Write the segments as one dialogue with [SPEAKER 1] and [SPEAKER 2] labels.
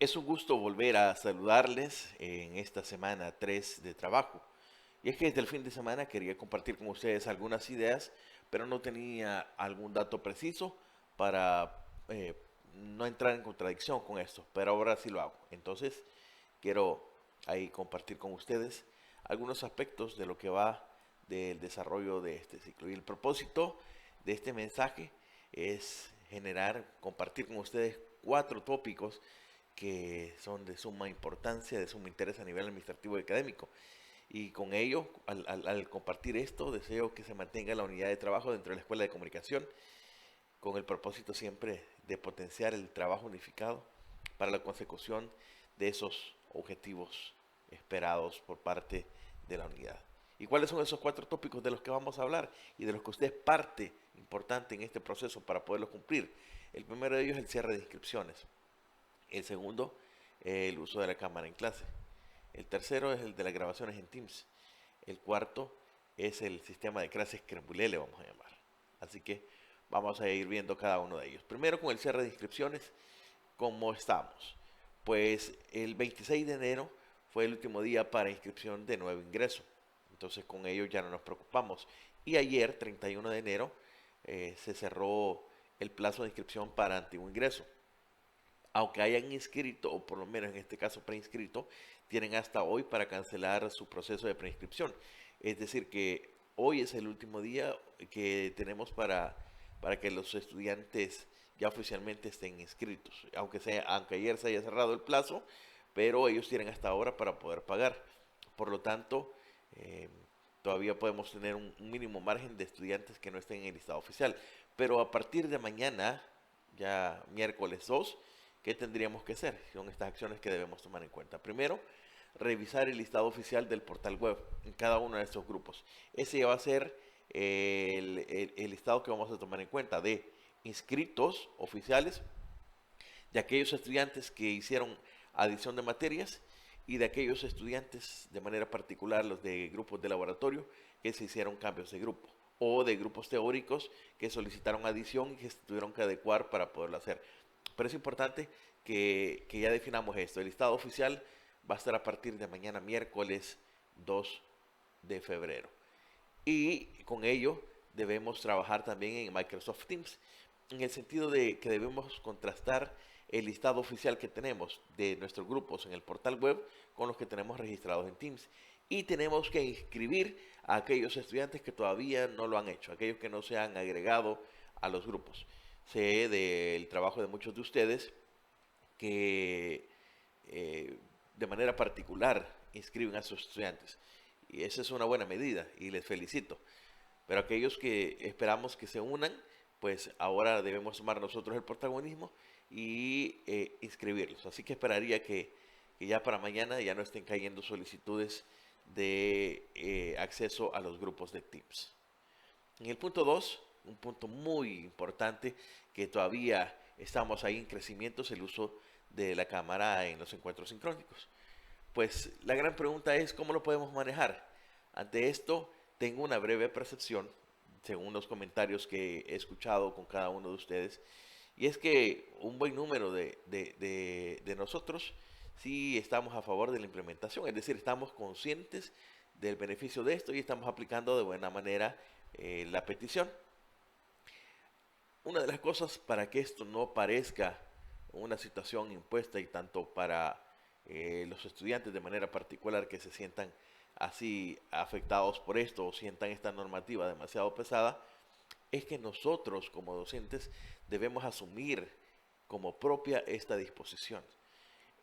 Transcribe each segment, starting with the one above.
[SPEAKER 1] Es un gusto volver a saludarles en esta semana 3 de trabajo. Y es que desde el fin de semana quería compartir con ustedes algunas ideas, pero no tenía algún dato preciso para no entrar en contradicción con esto, pero ahora sí lo hago. Entonces, quiero ahí compartir con ustedes algunos aspectos de lo que va del desarrollo de este ciclo. Y el propósito de este mensaje es compartir con ustedes 4 tópicos que son de suma importancia, de suma interés a nivel administrativo y académico. Y con ello, al compartir esto, deseo que se mantenga la unidad de trabajo dentro de la Escuela de Comunicación, con el propósito siempre de potenciar el trabajo unificado para la consecución de esos objetivos esperados por parte de la unidad. ¿Y cuáles son esos 4 tópicos de los que vamos a hablar y de los que usted es parte importante en este proceso para poderlos cumplir? El primero de ellos es el cierre de inscripciones. El segundo, el uso de la cámara en clase. El tercero es el de las grabaciones en Teams. El cuarto es el sistema de clases Crembulé, le vamos a llamar. Así que vamos a ir viendo cada uno de ellos. Primero con el cierre de inscripciones, ¿cómo estamos? Pues el 26 de enero fue el último día para inscripción de nuevo ingreso. Entonces con ello ya no nos preocupamos. Y ayer, 31 de enero, se cerró el plazo de inscripción para antiguo ingreso. Aunque hayan inscrito, o por lo menos en este caso preinscrito, tienen hasta hoy para cancelar su proceso de preinscripción. Es decir, que hoy es el último día que tenemos para que los estudiantes ya oficialmente estén inscritos. Aunque ayer se haya cerrado el plazo, pero ellos tienen hasta ahora para poder pagar. Por lo tanto, eh, todavía podemos tener un mínimo margen de estudiantes que no estén en el listado oficial. Pero a partir de mañana, ya miércoles 2, ¿qué tendríamos que hacer? Son estas acciones que debemos tomar en cuenta. Primero, revisar el listado oficial del portal web en cada uno de estos grupos. Ese va a ser el listado que vamos a tomar en cuenta de inscritos oficiales, de aquellos estudiantes que hicieron adición de materias y de aquellos estudiantes de manera particular, los de grupos de laboratorio, que se hicieron cambios de grupo, o de grupos teóricos que solicitaron adición y que se tuvieron que adecuar para poderlo hacer. Pero es importante que ya definamos esto. El listado oficial va a estar a partir de mañana miércoles 2 de febrero. Y con ello debemos trabajar también en Microsoft Teams, en el sentido de que debemos contrastar el listado oficial que tenemos de nuestros grupos en el portal web con los que tenemos registrados en Teams. Y tenemos que inscribir a aquellos estudiantes que todavía no lo han hecho, aquellos que no se han agregado a los grupos. Sé del trabajo de muchos de ustedes que de manera particular inscriben a sus estudiantes. Y esa es una buena medida y les felicito. Pero aquellos que esperamos que se unan, pues ahora debemos tomar nosotros el protagonismo y inscribirlos. Así que esperaría que ya para mañana ya no estén cayendo solicitudes de acceso a los grupos de Teams. En el punto 2, un punto muy importante que todavía estamos ahí en crecimiento, es el uso de la cámara en los encuentros sincrónicos. Pues la gran pregunta es cómo lo podemos manejar. Ante esto, tengo una breve percepción, según los comentarios que he escuchado con cada uno de ustedes, y es que un buen número de nosotros sí estamos a favor de la implementación, es decir, estamos conscientes del beneficio de esto y estamos aplicando de buena manera la petición. Una de las cosas para que esto no parezca una situación impuesta y tanto para los estudiantes de manera particular que se sientan así afectados por esto o sientan esta normativa demasiado pesada, es que nosotros como docentes debemos asumir como propia esta disposición.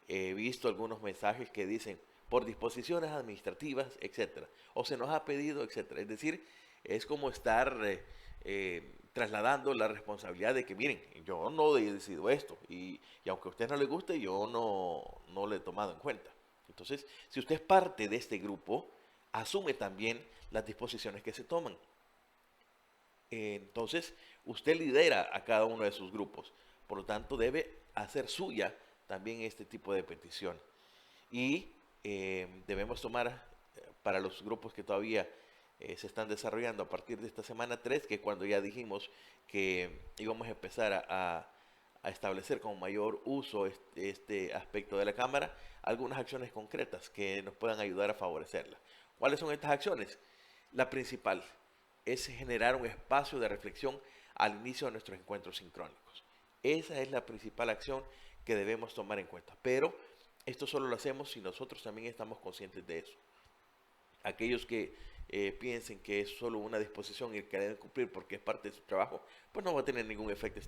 [SPEAKER 1] He visto algunos mensajes que dicen por disposiciones administrativas, etcétera, o se nos ha pedido, etcétera. Es decir, es como estar trasladando la responsabilidad de que, miren, yo no he decidido esto y aunque a usted no le guste, yo no le he tomado en cuenta. Entonces, si usted es parte de este grupo, asume también las disposiciones que se toman. Entonces, usted lidera a cada uno de sus grupos. Por lo tanto, debe hacer suya también este tipo de petición. Y debemos tomar para los grupos que todavía se están desarrollando a partir de esta semana 3, que cuando ya dijimos que íbamos a empezar a establecer con mayor uso este aspecto de la cámara, algunas acciones concretas que nos puedan ayudar a favorecerla. ¿Cuáles son estas acciones? La principal es generar un espacio de reflexión al inicio de nuestros encuentros sincrónicos. Esa es la principal acción que debemos tomar en cuenta. Pero esto solo lo hacemos si nosotros también estamos conscientes de eso. Aquellos que piensen que es solo una disposición y que deben cumplir porque es parte de su trabajo, pues no va a tener ningún efecto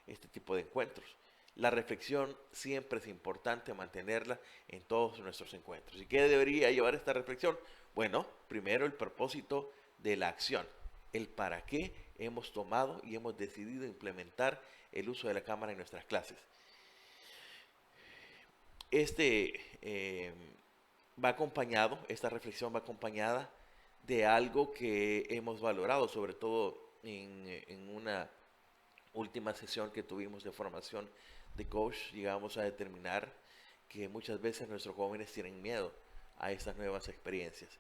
[SPEAKER 1] este tipo de encuentros. La reflexión siempre es importante mantenerla en todos nuestros encuentros. ¿Y qué debería llevar esta reflexión? Bueno, primero el propósito de la acción, el para qué hemos tomado y hemos decidido implementar el uso de la cámara en nuestras clases. Esta reflexión va acompañada de algo que hemos valorado, sobre todo en una última sesión que tuvimos de formación de coach. Llegamos a determinar que muchas veces nuestros jóvenes tienen miedo a estas nuevas experiencias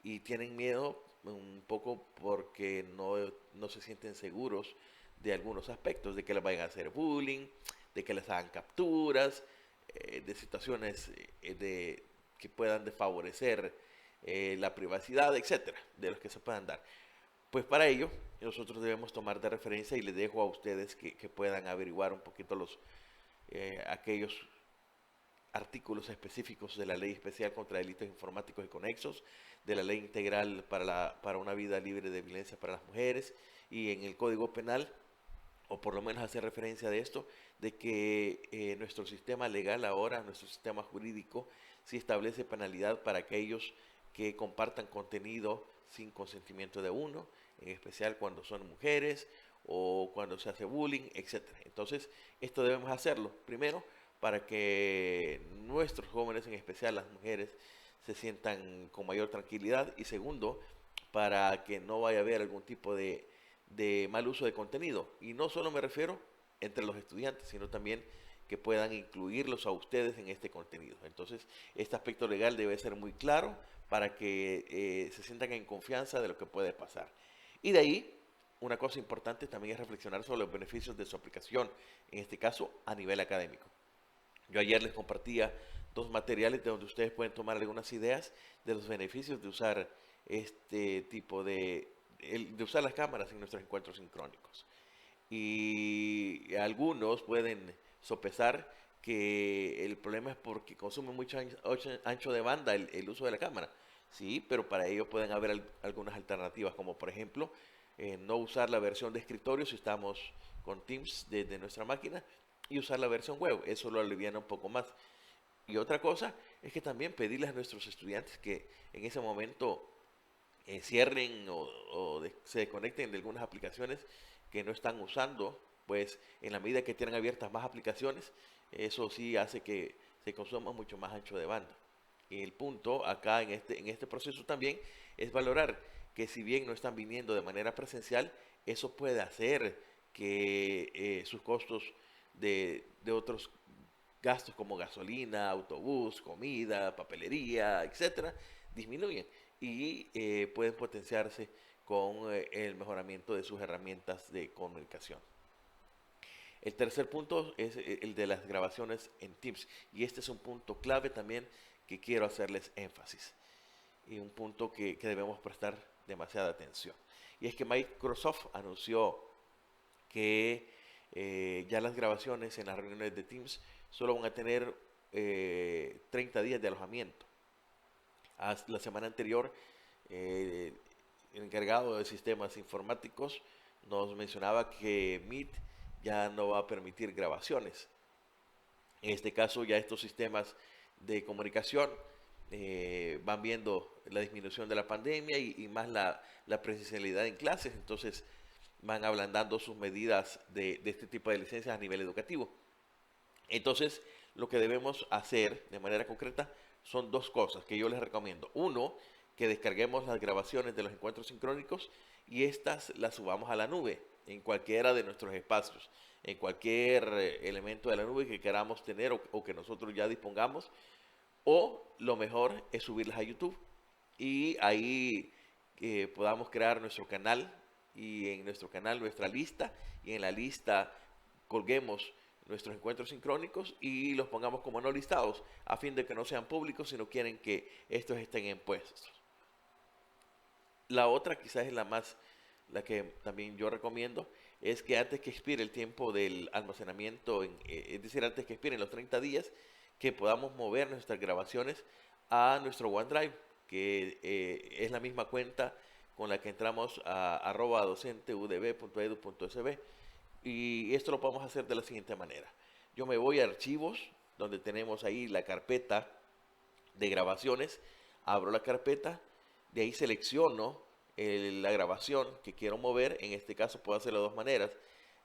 [SPEAKER 1] y tienen miedo un poco porque no se sienten seguros de algunos aspectos, de que les vayan a hacer bullying, de que les hagan capturas, de situaciones que puedan desfavorecer la privacidad, etcétera, de los que se puedan dar. Pues para ello, nosotros debemos tomar de referencia y les dejo a ustedes que puedan averiguar un poquito aquellos artículos específicos de la Ley Especial contra Delitos Informáticos y Conexos, de la Ley Integral para una vida libre de violencia para las mujeres, y en el Código Penal, o por lo menos hacer referencia de esto, de que nuestro sistema legal ahora, nuestro sistema jurídico, sí establece penalidad para aquellos que compartan contenido sin consentimiento de uno, en especial cuando son mujeres o cuando se hace bullying, etcétera. Entonces, esto debemos hacerlo, primero, para que nuestros jóvenes, en especial las mujeres, se sientan con mayor tranquilidad, y segundo, para que no vaya a haber algún tipo de mal uso de contenido. Y no solo me refiero entre los estudiantes, sino también que puedan incluirlos a ustedes en este contenido. Entonces, este aspecto legal debe ser muy claro para que se sientan en confianza de lo que puede pasar. Y de ahí, una cosa importante también es reflexionar sobre los beneficios de su aplicación, en este caso a nivel académico. Yo ayer les compartía 2 materiales de donde ustedes pueden tomar algunas ideas de los beneficios de usar este tipo de usar las cámaras en nuestros encuentros sincrónicos. Y algunos pueden sopesar que el problema es porque consume mucho ancho de banda el uso de la cámara. Sí, pero para ello pueden haber algunas alternativas, como por ejemplo, no usar la versión de escritorio si estamos con Teams desde nuestra máquina, y usar la versión web. Eso lo aliviana un poco más. Y otra cosa es que también pedirles a nuestros estudiantes que en ese momento cierren se desconecten de algunas aplicaciones que no están usando, pues en la medida que tienen abiertas más aplicaciones, eso sí hace que se consuma mucho más ancho de banda. Y el punto acá en este proceso también es valorar que si bien no están viniendo de manera presencial, eso puede hacer que sus costos de otros gastos como gasolina, autobús, comida, papelería, etcétera, disminuyen y pueden potenciarse con el mejoramiento de sus herramientas de comunicación. El tercer punto es el de las grabaciones en Teams, y este es un punto clave también que quiero hacerles énfasis, y un punto que debemos prestar demasiada atención. Y es que Microsoft anunció que ya las grabaciones en las reuniones de Teams solo van a tener 30 días de alojamiento. La semana anterior, el encargado de sistemas informáticos nos mencionaba que Meet ya no va a permitir grabaciones. En este caso, ya estos sistemas de comunicación van viendo la disminución de la pandemia y más la presencialidad en clases, entonces van ablandando sus medidas de este tipo de licencias a nivel educativo. Entonces, lo que debemos hacer de manera concreta son 2 cosas que yo les recomiendo. Uno, que descarguemos las grabaciones de los encuentros sincrónicos y estas las subamos a la nube en cualquiera de nuestros espacios, en cualquier elemento de la nube que queramos tener o que nosotros ya dispongamos. O lo mejor es subirlas a YouTube y ahí podamos crear nuestro canal, y en nuestro canal nuestra lista, y en la lista colguemos nuestros encuentros sincrónicos y los pongamos como no listados, a fin de que no sean públicos si no quieren que estos estén en puestos. La otra, quizás es la que también yo recomiendo, es que antes que expire el tiempo del almacenamiento, es decir, antes que expiren los 30 días, que podamos mover nuestras grabaciones a nuestro OneDrive, que es la misma cuenta con la que entramos a @docenteudb.edu.sb. Y esto lo podemos hacer de la siguiente manera. Yo me voy a archivos, donde tenemos ahí la carpeta de grabaciones, abro la carpeta, de ahí selecciono la grabación que quiero mover. En este caso puedo hacerlo de dos maneras.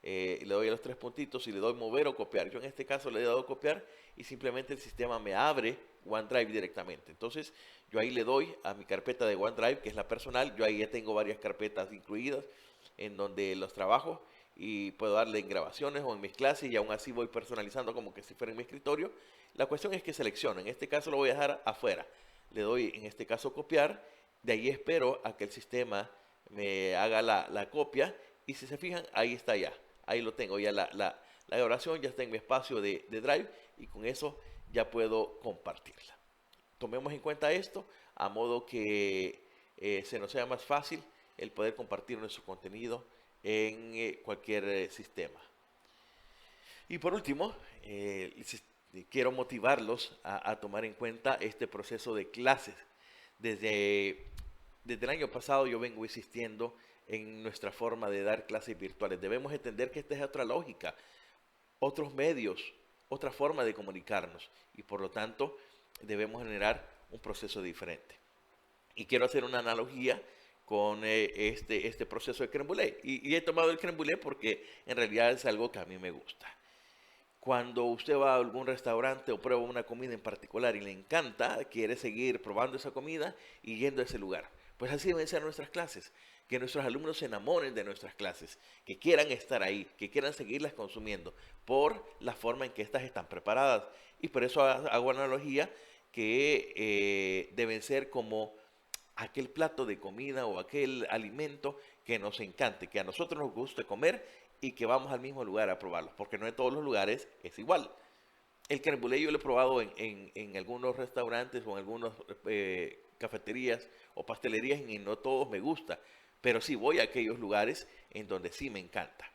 [SPEAKER 1] Le doy a los tres puntitos y le doy mover o copiar. Yo en este caso le he dado copiar y simplemente el sistema me abre OneDrive directamente. Entonces yo ahí le doy a mi carpeta de OneDrive, que es la personal. Yo ahí ya tengo varias carpetas incluidas en donde los trabajo y puedo darle en grabaciones o en mis clases y aún así voy personalizando como que si fuera en mi escritorio. La cuestión es que selecciono. En este caso lo voy a dejar afuera. Le doy en este caso copiar. De ahí espero a que el sistema me haga la copia y si se fijan, ahí está ya. Ahí lo tengo ya la grabación, ya está en mi espacio de Drive y con eso ya puedo compartirla. Tomemos en cuenta esto a modo que se nos sea más fácil el poder compartir nuestro contenido en cualquier sistema. Y por último, quiero motivarlos a tomar en cuenta este proceso de clases. Desde el año pasado yo vengo insistiendo en nuestra forma de dar clases virtuales. Debemos entender que esta es otra lógica, otros medios, otra forma de comunicarnos y por lo tanto debemos generar un proceso diferente. Y quiero hacer una analogía con este proceso de crème brûlée. Y he tomado el crème brûlée porque en realidad es algo que a mí me gusta. Cuando usted va a algún restaurante o prueba una comida en particular y le encanta, quiere seguir probando esa comida y yendo a ese lugar. Pues así deben ser nuestras clases, que nuestros alumnos se enamoren de nuestras clases, que quieran estar ahí, que quieran seguirlas consumiendo por la forma en que estas están preparadas. Y por eso hago analogía que deben ser como aquel plato de comida o aquel alimento que nos encante, que a nosotros nos guste comer y que vamos al mismo lugar a probarlo, porque no en todos los lugares es igual. El crème brûlée yo lo he probado en algunos restaurantes o en algunas cafeterías o pastelerías y no todos me gusta, pero sí voy a aquellos lugares en donde sí me encanta.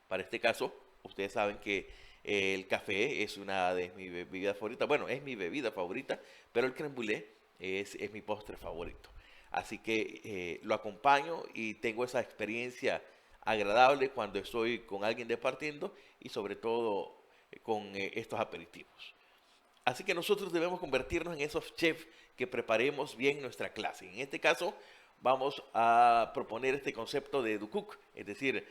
[SPEAKER 1] Para este caso, ustedes saben que el café es una de mis bebidas favoritas. Bueno, es mi bebida favorita, pero el crème brûlée es mi postre favorito. Así que lo acompaño y tengo esa experiencia agradable cuando estoy con alguien departiendo y sobre todo con estos aperitivos. Así que nosotros debemos convertirnos en esos chefs que preparemos bien nuestra clase. En este caso, vamos a proponer este concepto de EduCook, es decir,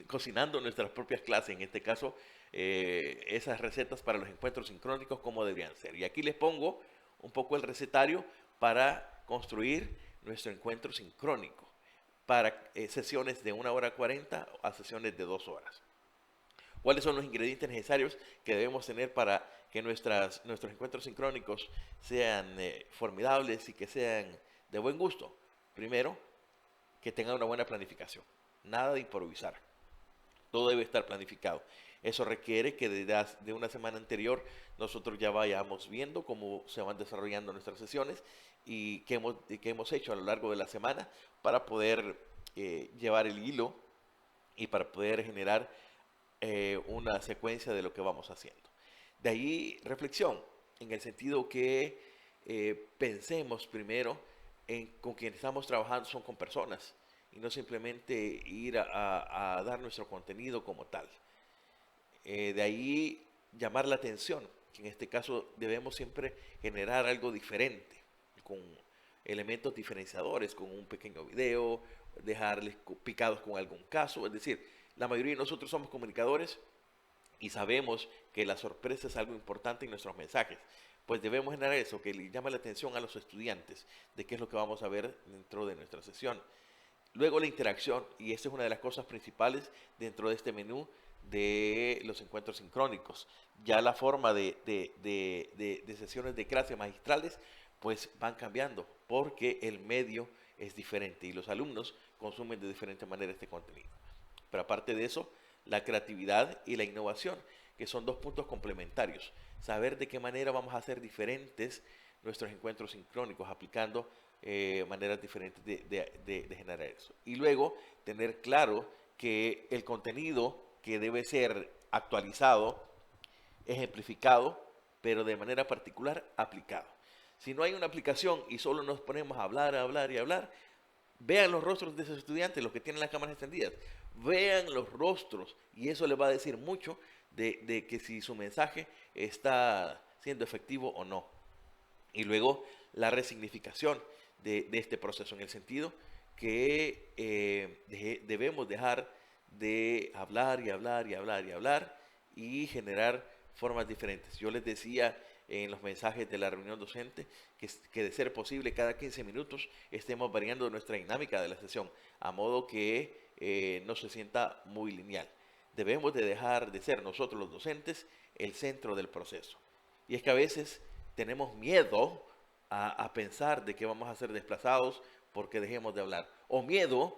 [SPEAKER 1] cocinando nuestras propias clases. En este caso, esas recetas para los encuentros sincrónicos, como deberían ser. Y aquí les pongo un poco el recetario para construir nuestro encuentro sincrónico, para sesiones de 1 hora 40 a sesiones de 2 horas. ¿Cuáles son los ingredientes necesarios que debemos tener para que nuestros encuentros sincrónicos sean formidables y que sean de buen gusto? Primero, que tengan una buena planificación. Nada de improvisar. Todo debe estar planificado. Eso requiere que desde una semana anterior nosotros ya vayamos viendo cómo se van desarrollando nuestras sesiones y qué hemos hecho a lo largo de la semana para poder llevar el hilo y para poder generar una secuencia de lo que vamos haciendo. De ahí reflexión, en el sentido que pensemos primero con quienes estamos trabajando son con personas y no simplemente ir a dar nuestro contenido como tal. De ahí llamar la atención, que en este caso debemos siempre generar algo diferente, con elementos diferenciadores, con un pequeño video, dejarles picados con algún caso, es decir, la mayoría de nosotros somos comunicadores y sabemos que la sorpresa es algo importante en nuestros mensajes. Pues debemos generar eso, que le llame la atención a los estudiantes de qué es lo que vamos a ver dentro de nuestra sesión. Luego la interacción, y esta es una de las cosas principales dentro de este menú de los encuentros sincrónicos. Ya la forma de sesiones de clase magistrales pues van cambiando porque el medio es diferente y los alumnos consumen de diferente manera este contenido. Pero aparte de eso, la creatividad y la innovación, que son dos puntos complementarios. Saber de qué manera vamos a hacer diferentes nuestros encuentros sincrónicos, aplicando maneras diferentes de generar eso. Y luego tener claro que el contenido que debe ser actualizado, ejemplificado, pero de manera particular aplicado. Si no hay una aplicación y solo nos ponemos a hablar, a hablar y a hablar, vean los rostros de esos estudiantes, los que tienen las cámaras encendidas. Vean los rostros y eso les va a decir mucho de que si su mensaje está siendo efectivo o no. Y luego la resignificación de este proceso en el sentido que debemos dejar de hablar y hablar y hablar y hablar y generar formas diferentes. Yo les decía en los mensajes de la reunión docente que de ser posible cada 15 minutos estemos variando nuestra dinámica de la sesión a modo que no se sienta muy lineal. Debemos de dejar de ser nosotros los docentes el centro del proceso. Y es que a veces tenemos miedo a pensar de que vamos a ser desplazados porque dejemos de hablar. O miedo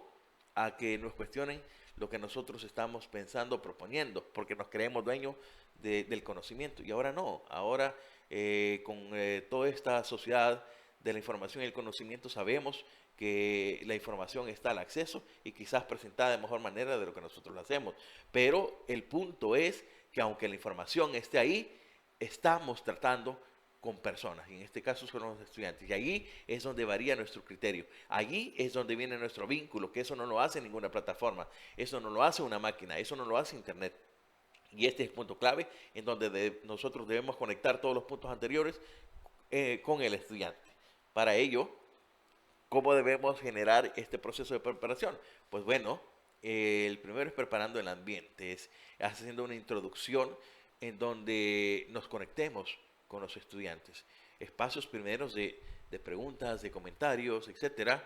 [SPEAKER 1] a que nos cuestionen lo que nosotros estamos pensando, proponiendo, porque nos creemos dueños del conocimiento. Y ahora no, ahora con toda esta sociedad de la información y el conocimiento sabemos que la información está al acceso y quizás presentada de mejor manera de lo que nosotros lo hacemos. Pero el punto es que aunque la información esté ahí, estamos tratando con personas, y en este caso son los estudiantes, y allí es donde varía nuestro criterio, allí es donde viene nuestro vínculo, que eso no lo hace ninguna plataforma, eso no lo hace una máquina, eso no lo hace internet, y este es el punto clave en donde nosotros debemos conectar todos los puntos anteriores con el estudiante. Para ello, ¿cómo debemos generar este proceso de preparación? Pues bueno, el primero es preparando el ambiente, es haciendo una introducción en donde nos conectemos con los estudiantes. Espacios primeros de preguntas, de comentarios, etcétera,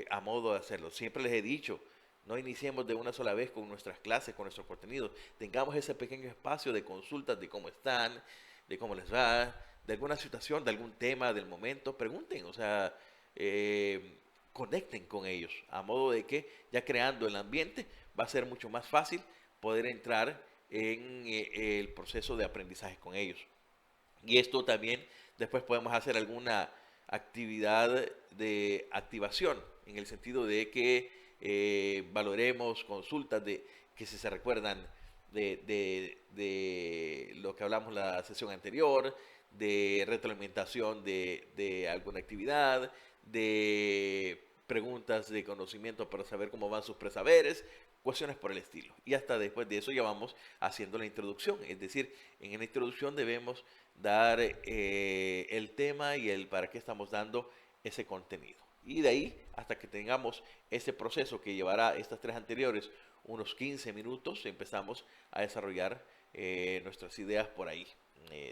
[SPEAKER 1] a modo de hacerlo. Siempre les he dicho, no iniciemos de una sola vez con nuestras clases, con nuestros contenidos. Tengamos ese pequeño espacio de consultas de cómo están, de cómo les va, de alguna situación, de algún tema del momento. Pregunten, o sea, conecten con ellos, a modo de que ya creando el ambiente va a ser mucho más fácil poder entrar en el proceso de aprendizaje con ellos. Y esto también después podemos hacer alguna actividad de activación, en el sentido de que valoremos consultas de que si se recuerdan de lo que hablamos la sesión anterior, de retroalimentación de alguna actividad, de preguntas de conocimiento para saber cómo van sus presaberes, cuestiones por el estilo. Y hasta después de eso ya vamos haciendo la introducción. Es decir, en la introducción debemos dar el tema y el para qué estamos dando ese contenido. Y de ahí hasta que tengamos ese proceso que llevará estas tres anteriores unos 15 minutos, empezamos a desarrollar nuestras ideas por ahí.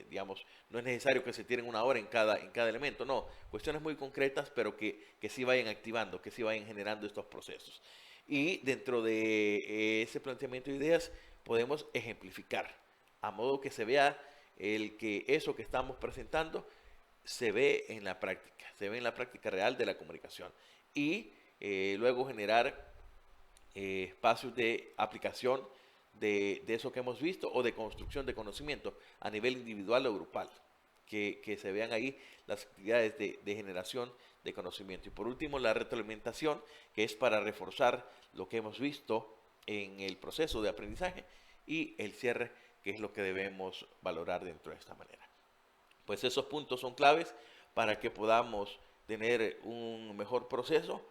[SPEAKER 1] Digamos, no es necesario que se tiren una hora en cada elemento, no, cuestiones muy concretas, pero que sí vayan activando, que sí vayan generando estos procesos. Y dentro de ese planteamiento de ideas podemos ejemplificar, a modo que se vea el que eso que estamos presentando se ve en la práctica, se ve en la práctica real de la comunicación. Y luego generar espacios de aplicación de eso que hemos visto o de construcción de conocimiento a nivel individual o grupal. Que se vean ahí las actividades de generación de conocimiento. Y por último, la retroalimentación, que es para reforzar lo que hemos visto en el proceso de aprendizaje, y el cierre, que es lo que debemos valorar dentro de esta manera. Pues esos puntos son claves para que podamos tener un mejor proceso,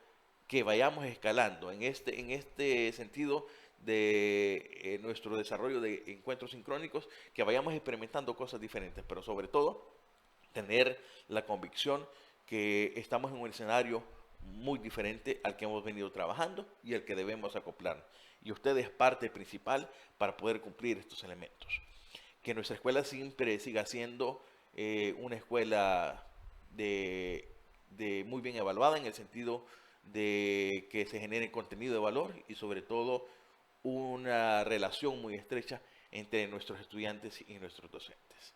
[SPEAKER 1] que vayamos escalando en este sentido de nuestro desarrollo de encuentros sincrónicos, que vayamos experimentando cosas diferentes, pero sobre todo tener la convicción que estamos en un escenario muy diferente al que hemos venido trabajando y al que debemos acoplarnos. Y usted es parte principal para poder cumplir estos elementos. Que nuestra escuela siempre siga siendo una escuela de muy bien evaluada, en el sentido de que se genere contenido de valor y sobre todo una relación muy estrecha entre nuestros estudiantes y nuestros docentes.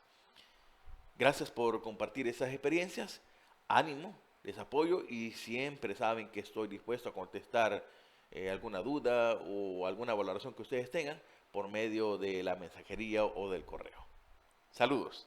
[SPEAKER 1] Gracias por compartir esas experiencias, ánimo, les apoyo y siempre saben que estoy dispuesto a contestar alguna duda o alguna valoración que ustedes tengan por medio de la mensajería o del correo. Saludos.